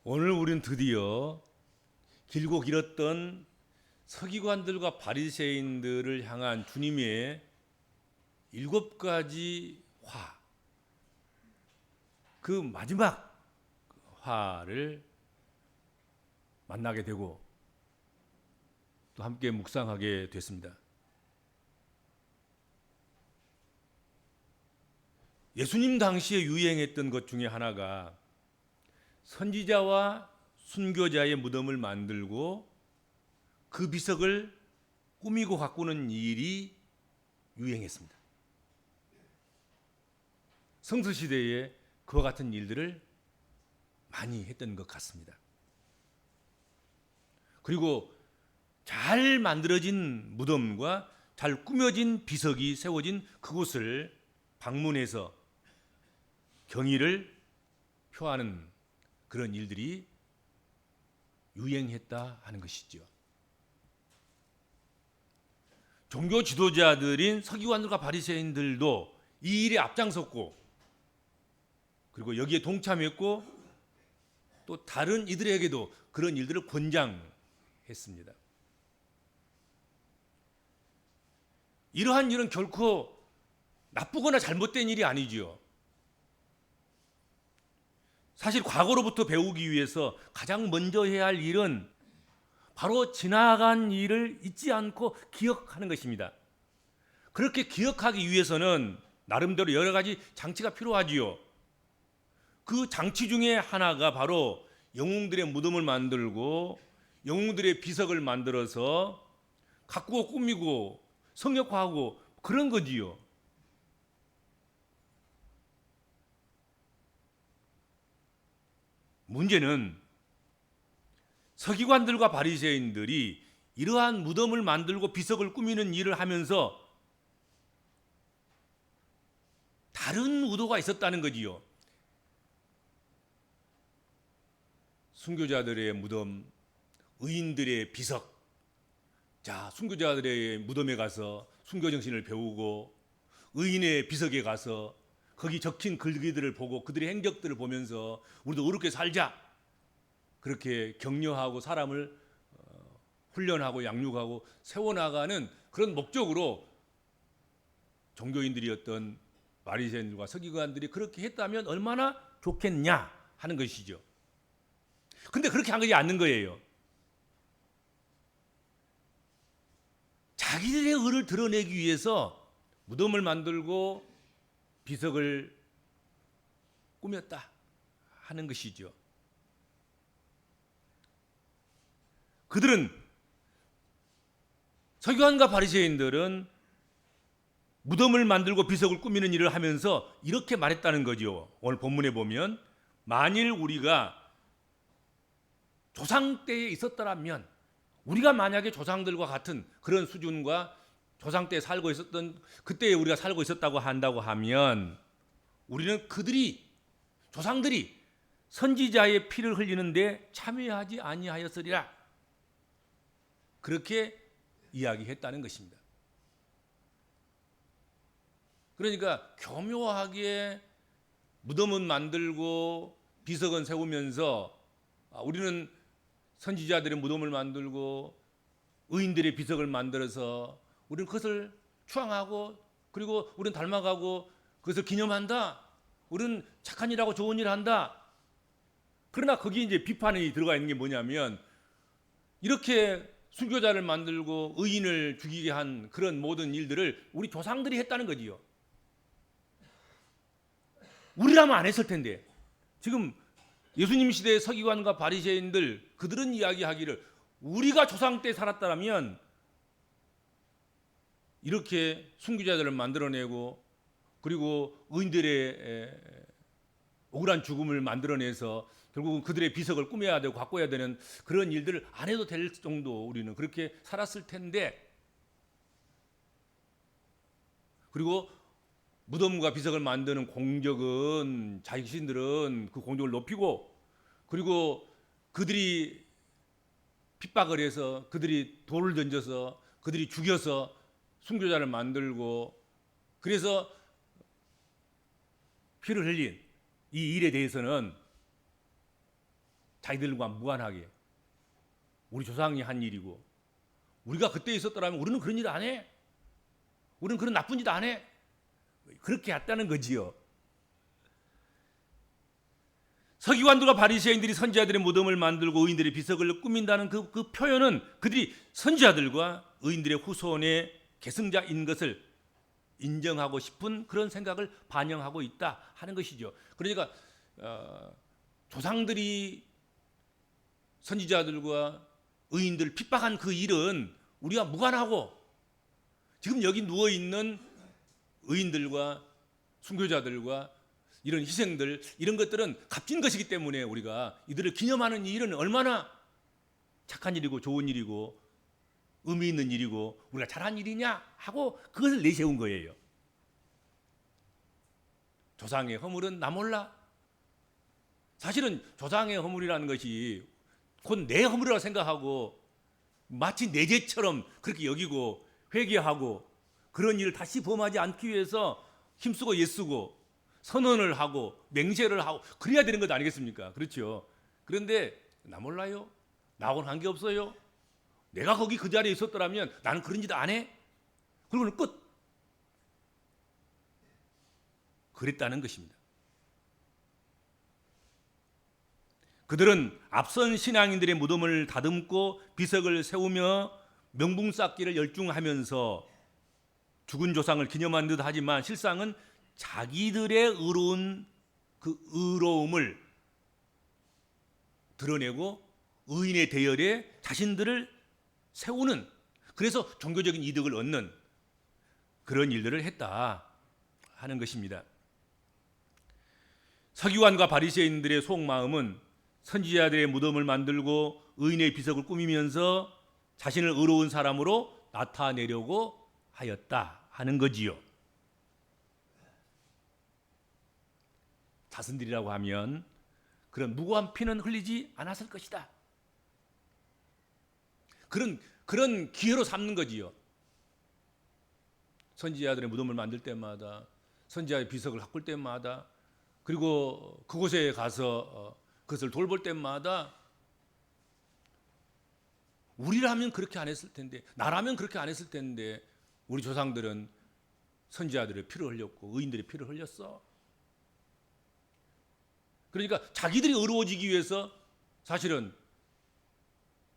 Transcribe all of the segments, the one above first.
오늘 우리는 드디어 길고 길었던 서기관들과 바리새인들을 향한 주님의 7가지 화, 그 마지막 화를 만나게 되고 또 함께 묵상하게 됐습니다. 예수님 당시에 유행했던 것 중에 하나가 선지자와 순교자의 무덤을 만들고 그 비석을 꾸미고 가꾸는 일이 유행했습니다. 성서시대에 그와 같은 일들을 많이 했던 것 같습니다. 그리고 잘 만들어진 무덤과 잘 꾸며진 비석이 세워진 그곳을 방문해서 경의를 표하는 그런 일들이 유행했다 하는 것이죠. 종교 지도자들인 서기관들과 바리새인들도 이 일에 앞장섰고 그리고 여기에 동참했고 또 다른 이들에게도 그런 일들을 권장했습니다. 이러한 일은 결코 나쁘거나 잘못된 일이 아니지요. 사실 과거로부터 배우기 위해서 가장 먼저 해야 할 일은 바로 지나간 일을 잊지 않고 기억하는 것입니다. 그렇게 기억하기 위해서는 나름대로 여러 가지 장치가 필요하지요. 그 장치 중에 하나가 바로 영웅들의 무덤을 만들고 영웅들의 비석을 만들어서 가꾸고 꾸미고 성역화하고 그런 거지요. 문제는 서기관들과 바리새인들이 이러한 무덤을 만들고 비석을 꾸미는 일을 하면서 다른 의도가 있었다는 거지요. 순교자들의 무덤, 의인들의 비석. 자, 순교자들의 무덤에 가서 순교 정신을 배우고 의인의 비석에 가서 거기 적힌 글귀들을 보고 그들의 행적들을 보면서 우리도 의롭게 살자. 그렇게 격려하고 사람을 훈련하고 양육하고 세워나가는 그런 목적으로 종교인들이었던 바리새인들과 서기관들이 그렇게 했다면 얼마나 좋겠냐 하는 것이죠. 근데 그렇게 한 것이 않는 거예요. 자기들의 의를 드러내기 위해서 무덤을 만들고 비석을 꾸몄다 하는 것이죠. 그들은 서기관과 바리새인들은 무덤을 만들고 비석을 꾸미는 일을 하면서 이렇게 말했다는 거죠. 오늘 본문에 보면 만일 우리가 조상 때에 있었더라면 우리가 만약에 조상들과 같은 그런 수준과 조상 때 살고 있었던 그때에 우리가 살고 있었다고 한다고 하면 우리는 그들이 조상들이 선지자의 피를 흘리는데 참여하지 아니하였으리라. 그렇게 이야기했다는 것입니다. 그러니까 교묘하게 무덤은 만들고 비석은 세우면서 우리는 선지자들의 무덤을 만들고 의인들의 비석을 만들어서 우리는 그것을 추앙하고 그리고 우리는 닮아가고 그것을 기념한다. 우리는 착한 일하고 좋은 일 한다. 그러나 거기에 이제 비판이 들어가 있는 게 뭐냐면 이렇게 순교자를 만들고 의인을 죽이게 한 그런 모든 일들을 우리 조상들이 했다는 거지요. 우리라면 안 했을 텐데. 지금 예수님 시대의 서기관과 바리새인들 그들은 이야기하기를 우리가 조상 때 살았다면 이렇게 순교자들을 만들어내고 그리고 의인들의 억울한 죽음을 만들어내서 결국은 그들의 비석을 꾸며야 되고 가꿔야 되는 그런 일들을 안 해도 될 정도 우리는 그렇게 살았을 텐데 그리고 무덤과 비석을 만드는 공적은 자신들은 그 공적을 높이고 그리고 그들이 핍박을 해서 그들이 돌을 던져서 그들이 죽여서 순교자를 만들고 그래서 피를 흘린 이 일에 대해서는 자기들과 무관하게 우리 조상이 한 일이고 우리가 그때 있었더라면 우리는 그런 일 안 해. 우리는 그런 나쁜 짓 안 해. 그렇게 했다는 거지요. 서기관들과 바리새인들이 선지자들의 무덤을 만들고 의인들의 비석을 꾸민다는 그 표현은 그들이 선지자들과 의인들의 후손의 계승자인 것을 인정하고 싶은 그런 생각을 반영하고 있다 하는 것이죠. 그러니까 조상들이 선지자들과 의인들을 핍박한 그 일은 우리가 무관하고 지금 여기 누워있는 의인들과 순교자들과 이런 희생들 이런 것들은 값진 것이기 때문에 우리가 이들을 기념하는 일은 얼마나 착한 일이고 좋은 일이고 의미 있는 일이고 우리가 잘한 일이냐 하고 그것을 내세운 거예요. 조상의 허물은 나 몰라. 사실은 조상의 허물이라는 것이 곧 내 허물이라고 생각하고 마치 내 죄처럼 그렇게 여기고 회개하고 그런 일을 다시 범하지 않기 위해서 힘쓰고 애쓰고 선언을 하고 맹세를 하고 그래야 되는 것 아니겠습니까? 그렇죠. 그런데 나 몰라요. 나하고는 관계없어요. 내가 거기 그 자리에 있었더라면 나는 그런 짓 안 해. 그리고는 끝. 그랬다는 것입니다. 그들은 앞선 신앙인들의 무덤을 다듬고 비석을 세우며 명분 쌓기를 열중하면서 죽은 조상을 기념한 듯 하지만 실상은 자기들의 의로운 그 의로움을 드러내고 의인의 대열에 자신들을 세우는 그래서 종교적인 이득을 얻는 그런 일들을 했다 하는 것입니다. 서기관과 바리새인들의 속마음은 선지자들의 무덤을 만들고 의인의 비석을 꾸미면서 자신을 의로운 사람으로 나타내려고 하였다 하는 거지요. 자신들이라고 하면 그런 무고한 피는 흘리지 않았을 것이다. 그런 기회로 삼는 거지요. 선지자들의 무덤을 만들 때마다 선지자의 비석을 가꿀 때마다 그리고 그곳에 가서 그것을 돌볼 때마다 우리라면 그렇게 안 했을 텐데 나라면 그렇게 안 했을 텐데 우리 조상들은 선지자들의 피를 흘렸고 의인들의 피를 흘렸어. 그러니까 자기들이 의로워지기 위해서 사실은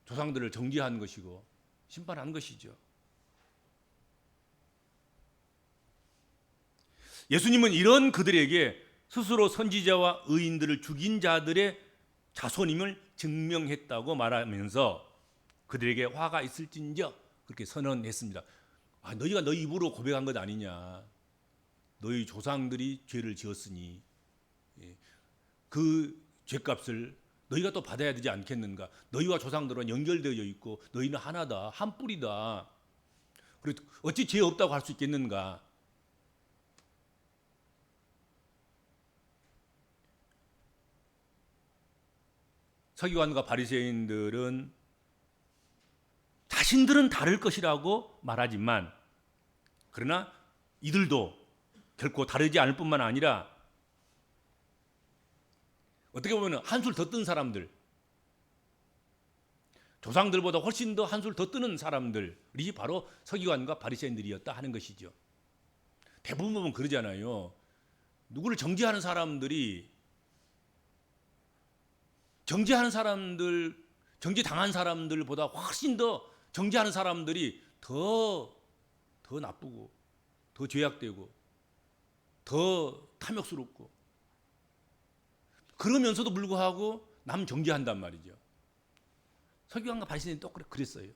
조상들을 정죄한 것이고 심판한 것이죠. 예수님은 이런 그들에게 스스로 선지자와 의인들을 죽인 자들의 자손임을 증명했다고 말하면서 그들에게 화가 있을진저 그렇게 선언했습니다. 너희가 너희 입으로 고백한 것 아니냐. 너희 조상들이 죄를 지었으니 그 죄값을 너희가 또 받아야 되지 않겠는가. 너희와 조상들은 연결되어 있고 너희는 하나다. 한 뿌리다. 그리고 어찌 죄 없다고 할 수 있겠는가. 서기관과 바리새인들은 자신들은 다를 것이라고 말하지만 그러나 이들도 결코 다르지 않을 뿐만 아니라 어떻게 보면 한술 더 뜬 사람들, 조상들보다 훨씬 더 한술 더 뜨는 사람들이 바로 서기관과 바리새인들이었다 하는 것이죠. 대부분 보면 그러잖아요. 누구를 정죄하는 사람들이 정죄당한 사람들보다 훨씬 더 정죄하는 사람들이 더 나쁘고 더 죄악되고 더 탐욕스럽고 그러면서도 불구하고 남 정죄한단 말이죠. 서기관과 바리새인이 또 그랬어요.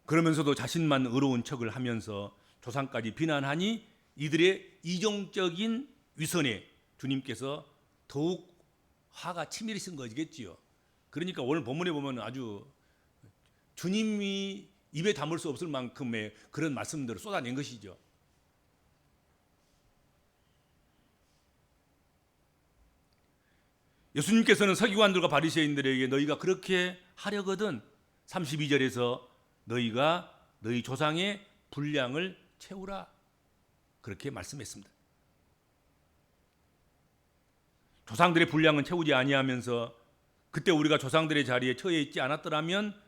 그러면서도 자신만 의로운 척을 하면서 조상까지 비난하니 이들의 이종적인 위선에 주님께서 더욱 화가 치밀으신 것이겠지요. 그러니까 오늘 본문에 보면 아주 주님이 입에 담을 수 없을 만큼의 그런 말씀들을 쏟아낸 것이죠. 예수님께서는 서기관들과 바리새인들에게 너희가 그렇게 하려거든 32절에서 너희가 너희 조상의 분량을 채우라 그렇게 말씀했습니다. 조상들의 분량은 채우지 아니하면서 그때 우리가 조상들의 자리에 처해 있지 않았더라면,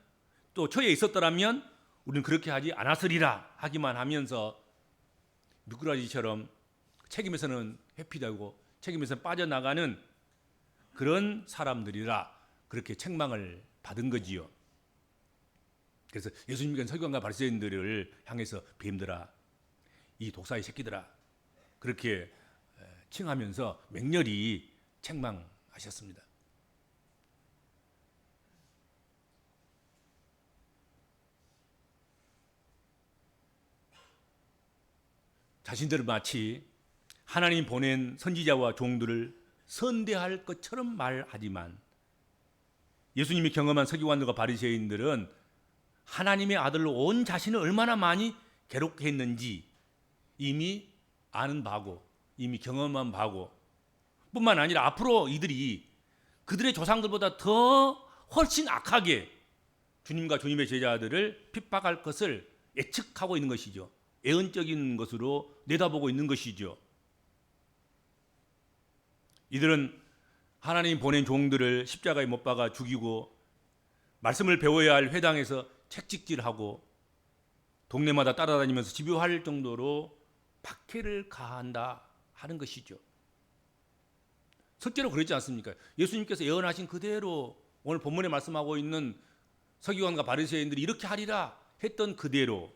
또 처해 있었더라면 우리는 그렇게 하지 않았으리라 하기만 하면서 미꾸라지처럼 책임에서는 회피되고 책임에서 빠져나가는 그런 사람들이라 그렇게 책망을 받은 거지요. 그래서 예수님께서는 서기관과 바리새인들을 향해서 뱀들아, 이 독사의 새끼들아, 그렇게 칭하면서 맹렬히 책망하셨습니다. 자신들은 마치 하나님 보낸 선지자와 종들을 선대할 것처럼 말하지만 예수님이 경험한 서기관들과 바리새인들은 하나님의 아들로 온 자신을 얼마나 많이 괴롭게 했는지 이미 아는 바고 이미 경험한 바고, 뿐만 아니라 앞으로 이들이 그들의 조상들보다 더 훨씬 악하게 주님과 주님의 제자들을 핍박할 것을 예측하고 있는 것이죠. 예언적인 것으로 내다보고 있는 것이죠. 이들은 하나님 보낸 종들을 십자가에 못 박아 죽이고 말씀을 배워야 할 회당에서 책찍질하고 동네마다 따라다니면서 집요할 정도로 박해를 가한다 하는 것이죠. 실제로 그렇지 않습니까? 예수님께서 예언하신 그대로 오늘 본문에 말씀하고 있는 서기관과 바리새인들이 이렇게 하리라 했던 그대로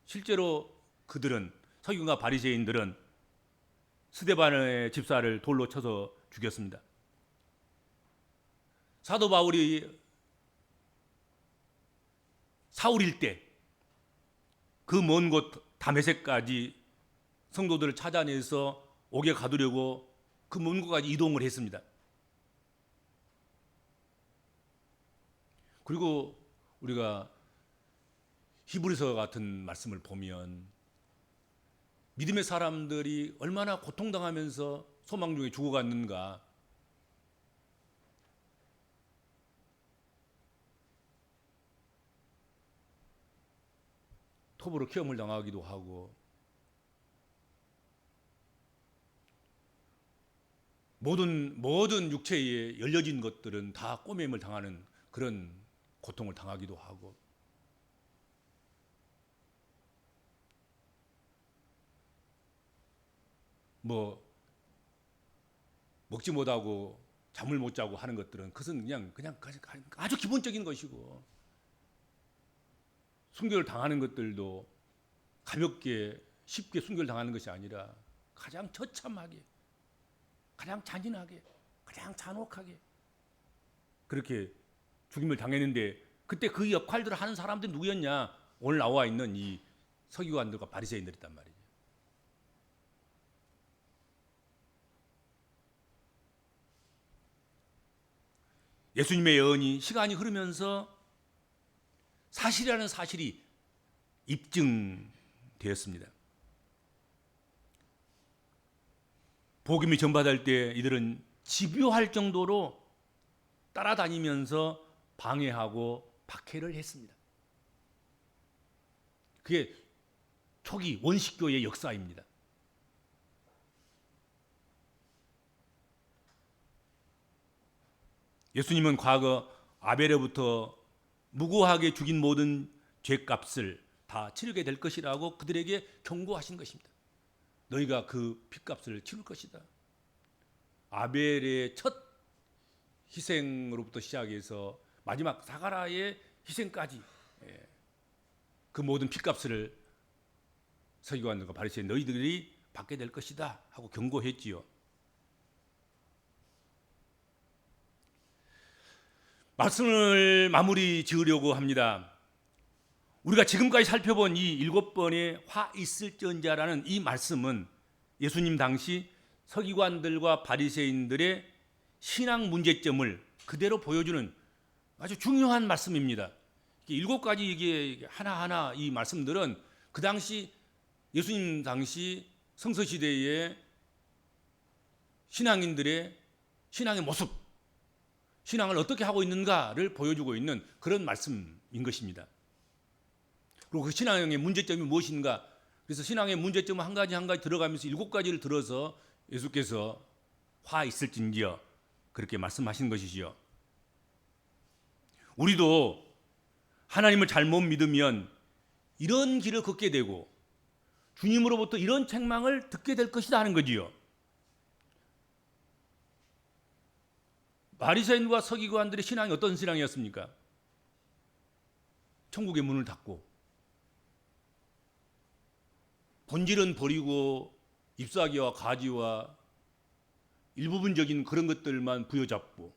실제로 그들은, 서기관과 바리새인들은 스데반의 집사를 돌로 쳐서 죽였습니다. 사도 바울이 사울일 때 그 먼 곳 다메섹까지 성도들을 찾아내서 옥에 가두려고 그 먼 곳까지 이동을 했습니다. 그리고 우리가 히브리서 같은 말씀을 보면 믿음의 사람들이 얼마나 고통당하면서 소망 중에 죽어갔는가. 톱으로 키움을 당하기도 하고 모든 육체에 열려진 것들은 다 꼬매임을 당하는 그런 고통을 당하기도 하고, 먹지 못하고 잠을 못 자고 하는 것들은 그것은 그냥 아주 기본적인 것이고, 순교를 당하는 것들도 가볍게 쉽게 순교를 당하는 것이 아니라 가장 처참하게, 가장 잔인하게, 가장 잔혹하게 그렇게 죽임을 당했는데, 그때 그 역할들을 하는 사람들이 누구였냐? 오늘 나와 있는 이 서기관들과 바리새인들이란 말이죠. 예수님의 예언이 시간이 흐르면서 사실이라는 사실이 입증되었습니다. 복음이 전파될 때 이들은 집요할 정도로 따라다니면서 방해하고 박해를 했습니다. 그게 초기 원식교의 역사입니다. 예수님은 과거 아벨로부터 무고하게 죽인 모든 죄값을 다 치르게 될 것이라고 그들에게 경고하신 것입니다. 너희가 그 핏값을 치를 것이다. 아벨의 첫 희생으로부터 시작해서 마지막 사가라의 희생까지 그 모든 핏값을 서기관들과 바리새인 너희들이 받게 될 것이다 하고 경고했지요. 말씀을 마무리 지으려고 합니다. 우리가 지금까지 살펴본 이 7번의 화 있을지언자라는 이 말씀은 예수님 당시 서기관들과 바리새인들의 신앙 문제점을 그대로 보여주는 아주 중요한 말씀입니다. 7가지 이게 하나하나 이 말씀들은 그 당시 예수님 당시 성서 시대의 신앙인들의 신앙의 모습, 신앙을 어떻게 하고 있는가를 보여주고 있는 그런 말씀인 것입니다. 그리고 그 신앙의 문제점이 무엇인가? 그래서 신앙의 문제점 한 가지 한 가지 들어가면서 7가지를 들어서 예수께서 화 있을진지요. 그렇게 말씀하신 것이지요. 우리도 하나님을 잘못 믿으면 이런 길을 걷게 되고 주님으로부터 이런 책망을 듣게 될 것이다 하는 거지요. 바리새인과 서기관들의 신앙이 어떤 신앙이었습니까? 천국의 문을 닫고 본질은 버리고 잎사귀와 가지와 일부분적인 그런 것들만 부여잡고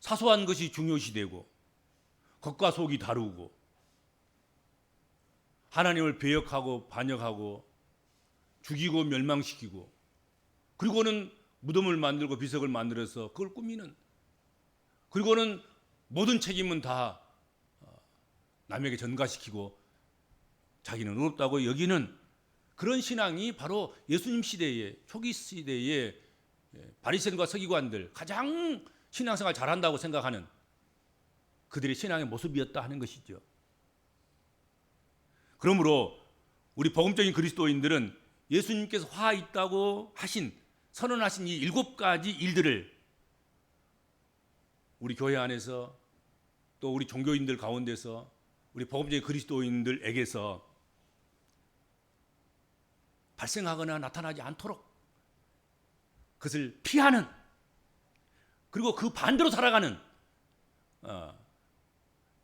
사소한 것이 중요시되고 겉과 속이 다르고 하나님을 배역하고 반역하고 죽이고 멸망시키고 그리고는 무덤을 만들고 비석을 만들어서 그걸 꾸미는, 그리고는 모든 책임은 다 남에게 전가시키고 자기는 의롭다고 여기는 그런 신앙이 바로 예수님 시대에, 초기 시대에 바리새인과 서기관들, 가장 신앙생활 잘한다고 생각하는 그들의 신앙의 모습이었다 하는 것이죠. 그러므로 우리 복음적인 그리스도인들은 예수님께서 화 있다고 하신, 선언하신 이 7가지 일들을 우리 교회 안에서 또 우리 종교인들 가운데서 우리 복음적인 그리스도인들에게서 발생하거나 나타나지 않도록 그것을 피하는, 그리고 그 반대로 살아가는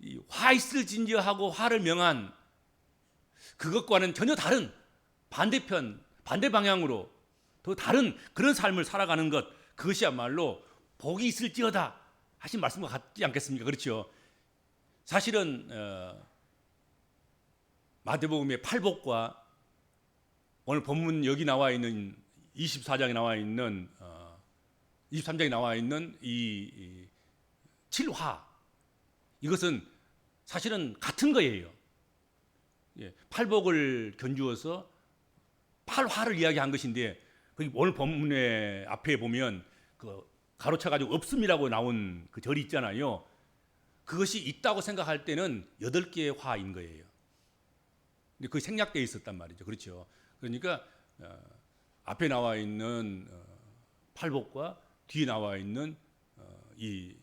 이 화 있을진저하고 화를 명한 그것과는 전혀 다른 반대편, 반대 방향으로 더 다른 그런 삶을 살아가는 것, 그것이야말로 복이 있을지어다 하신 말씀과 같지 않겠습니까? 그렇죠? 사실은 마태복음의 팔복과 오늘 본문 여기 나와 있는 24장에 나와 있는 23장에 나와 있는 이 7화, 이것은 사실은 같은 거예요. 팔복을 견주어서 8화를 이야기한 것인데, 오늘 본문의 앞에 보면 그 가로쳐가지고 없음이라고 나온 그 절이 있잖아요. 그것이 있다고 생각할 때는 8개의 화인 거예요. 근데 그게 생략되어 있었단 말이죠. 그렇죠? 그러니까 앞에 나와 있는 팔복과 뒤에 나와 있는 이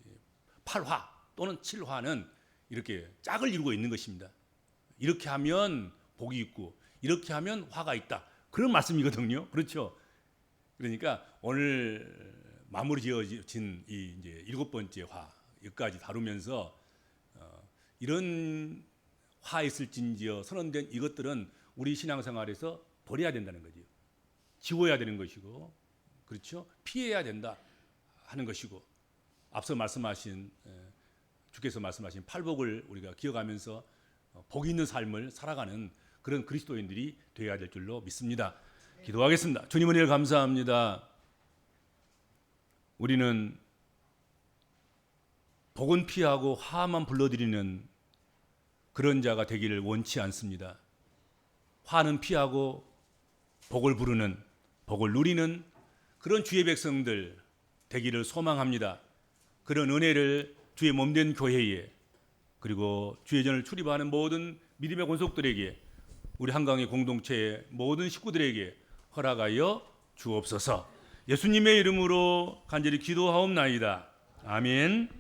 8화 또는 7화는 이렇게 짝을 이루고 있는 것입니다. 이렇게 하면 복이 있고 이렇게 하면 화가 있다, 그런 말씀이거든요. 그렇죠? 그러니까 오늘 마무리 지어진 이 이제 7번째 화, 여기까지 다루면서 이런 화 있을진지어 선언된 이것들은 우리 신앙생활에서 버려야 된다는 거죠. 지워야 되는 것이고, 그렇죠? 피해야 된다 하는 것이고, 앞서 말씀하신 주께서 말씀하신 팔복을 우리가 기억하면서 복 있는 삶을 살아가는 그런 그리스도인들이 되어야 될 줄로 믿습니다. 기도하겠습니다. 주님 은혜를 감사합니다. 우리는 복은 피하고 화만 불러들이는 그런 자가 되기를 원치 않습니다. 화는 피하고 복을 부르는, 복을 누리는 그런 주의 백성들 되기를 소망합니다. 그런 은혜를 주의 몸된 교회에, 그리고 주의 전을 출입하는 모든 믿음의 권속들에게, 우리 한강의 공동체의 모든 식구들에게 허락하여 주옵소서. 예수님의 이름으로 간절히 기도하옵나이다. 아멘.